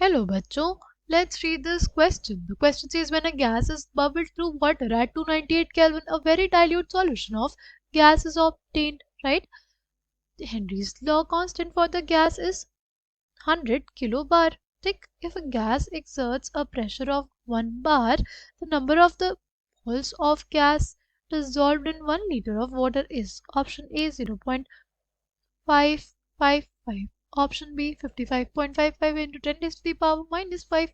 Hello, bachcho. Let's read this question. The question says when a gas is bubbled through water at 298 Kelvin, a very dilute solution of gas is obtained, right? Henry's law constant for the gas is 100 kilobar. Think if a gas exerts a pressure of 1 bar, the number of the moles of gas dissolved in 1 liter of water is option A 0.555, option B 55.55 into 10 raised to the power minus 5,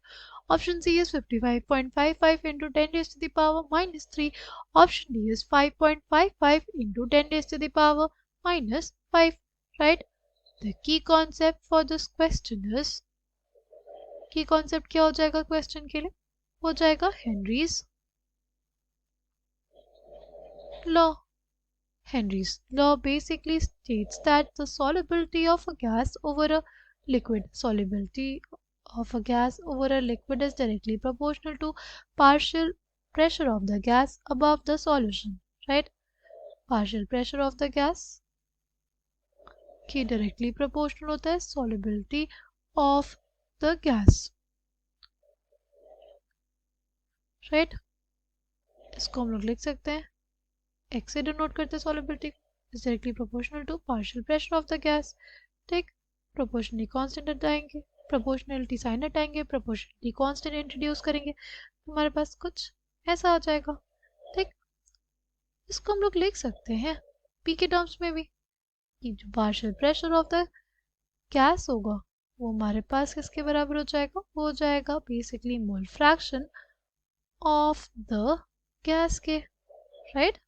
option C is 55.55 into 10 raised to the power minus 3, option D is 5.55 into 10 raised to the power minus 5, right? The key concept for this question is, key concept क्या हो जाएगा question के लिए? हो जाएगा Henry's law. Henry's law basically states that the solubility of a gas over a liquid is directly proportional to partial pressure of the gas above the solution, right? Partial pressure of the gas की directly proportional होता है solubility of the gas, right? इसको हम लोग लिख सकते हैं x से डिनोट करते हैं solubility is directly proportional to partial pressure of the gas. ठीक, proportionally constant हटाएंगे, proportionality साइन हटाएंगे, proportionality constant इंट्रोड्यूस करेंगे तो हमारे पास कुछ ऐसा आ जाएगा. ठीक, इसको हम लोग लिख सकते हैं p के टर्म्स में भी कि जो partial pressure of the gas होगा वो हमारे पास किसके बराबर हो जाएगा? वो हो जाएगा basically mole fraction of the gas के, राइट?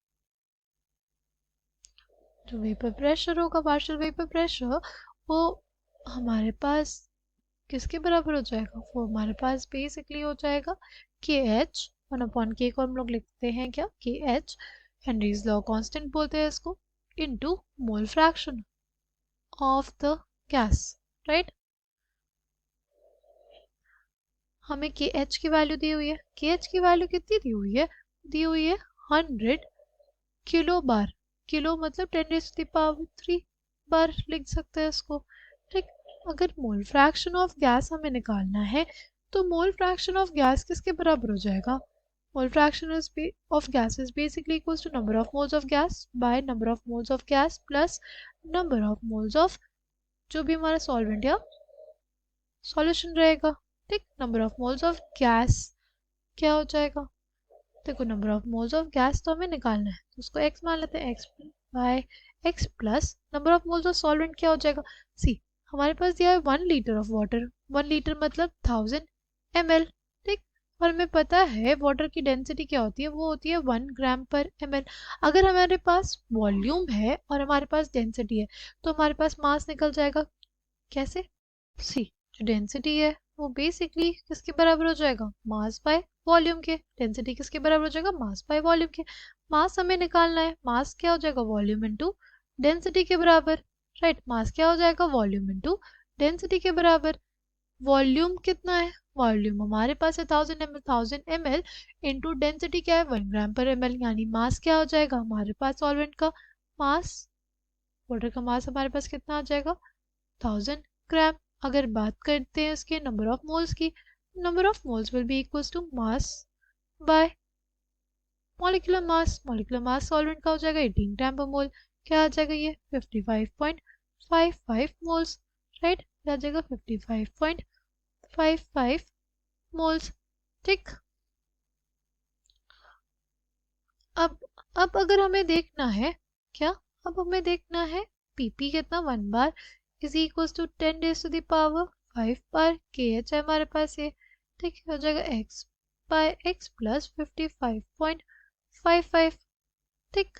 जो वेपर प्रेशर होगा, पार्शियल वेपर प्रेशर, वो हमारे पास किसके बराबर हो जाएगा? वो हमारे पास बेसिकली हो जाएगा के एच 1/k को हम लोग लिखते हैं क्या? के एच, हेनरीज लॉ कांस्टेंट बोलते हैं इसको, into mole fraction of the gas, right? हमें के एच की वैल्यू दी हुई है. के एच की वैल्यू कितनी दी हुई है? दी हुई है 100 किलो बार. किलो मतलब 10 raised to the power 3 बार लिख सकते हैं इसको. ठीक, अगर मोल फ्रैक्शन ऑफ गैस हमें निकालना है तो मोल फ्रैक्शन ऑफ गैस किसके बराबर हो जाएगा? Mole fraction of gas is basically equals to number of moles of gas by number of moles of gas plus number of moles of जो भी हमारा सॉल्वेंट या सॉल्यूशन रहेगा. ठीक, number of moles of gas क्या हो जाएगा? देखो number of moles of gas तो हमें निकालना है तो उसको x मान लेते हैं, x by x plus number of moles of solvent क्या हो जाएगा? सी, हमारे पास दिया है 1 लीटर ऑफ वाटर. 1 लीटर मतलब 1000 ml. ठीक, और हमें पता है वाटर की डेंसिटी क्या होती है? वो होती है 1 ग्राम पर ml. अगर हमारे पास वॉल्यूम है और हमारे पास डेंसिटी है तो हमारे पास मास निकल जाएगा. कैसे? सी, जो डेंसिटी है वो बेसिकली किसके बराबर हो जाएगा? मास बाय वॉल्यूम के. डेंसिटी किसके बराबर हो जाएगा? मास बाय वॉल्यूम के. मास हमें निकालना है, मास क्या हो जाएगा? वॉल्यूम इनटू डेंसिटी के बराबर, राइट? मास क्या हो जाएगा? वॉल्यूम इनटू डेंसिटी के बराबर. वॉल्यूम कितना है? वॉल्यूम हमारे पास है 1000 ml इनटू डेंसिटी क्या है? 1 ग्राम पर ml. यानी मास क्या हो जाएगा हमारे पास? सॉल्वेंट का मास, वाटर का मास हमारे पास कितना आ जाएगा? 1000 ग्राम. अगर बात करते हैं इसके नंबर ऑफ मोल्स की, number of moles will be equals to mass by molecular mass. Molecular mass solvent का हो जाएगा 18 ग्राम पर मोल. क्या आ जाएगा? ये 55.55 मोल्स, राइट? क्या आ जाएगा? 55.55 मोल्स. ठीक, अब अगर हमें देखना है क्या, अब हमें देखना है पीपी कितना 1 bar is equals to 10 raised to the power 5 bar के एच है हमारे पास ये. ठीक, हो जाएगा x बाय x प्लस 55.55. ठीक,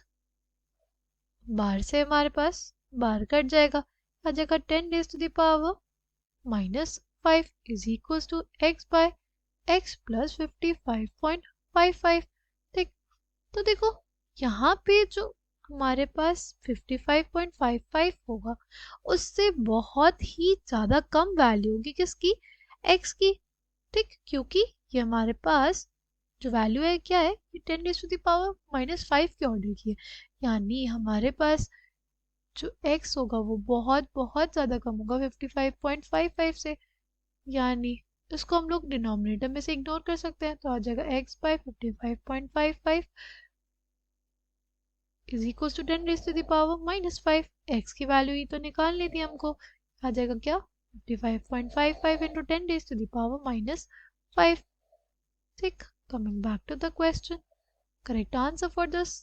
बार से हमारे पास बार कट जाएगा, आ जाएगा 10 raised to the power minus 5 is equals to x by x plus 55.55. ठीक, तो देखो यहाँ पे जो हमारे पास 55.55 होगा उससे बहुत ही ज़्यादा कम वैल्यू होगी किसकी? x की. ठीक, क्योंकि ये हमारे पास जो वैल्यू है क्या है? ये 10 raised to the power minus 5 के ऑर्डर की है. यानी हमारे पास जो x होगा वो बहुत बहुत ज़्यादा कम होगा 55.55 से. यानी इसको हम लोग डिनोमिनेटर में से इग्नोर कर सकते हैं, तो आ जाएगा x by 55.55 is equal to 10 raise to the power -5। x की वैल्यू ही तो निकालनी थी हमको, आ जाएगा क्या 55.55 into 10 raise to the power -5। ठीक, coming back to the question, correct answer for this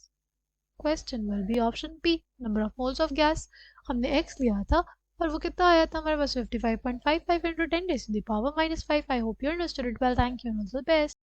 question will be option P, number of moles of gas। हमने x लिया था और वो कितना आया था हमारे पास 55.55 into 10 raise to the power -5। I hope you understood it well, thank you, all the best.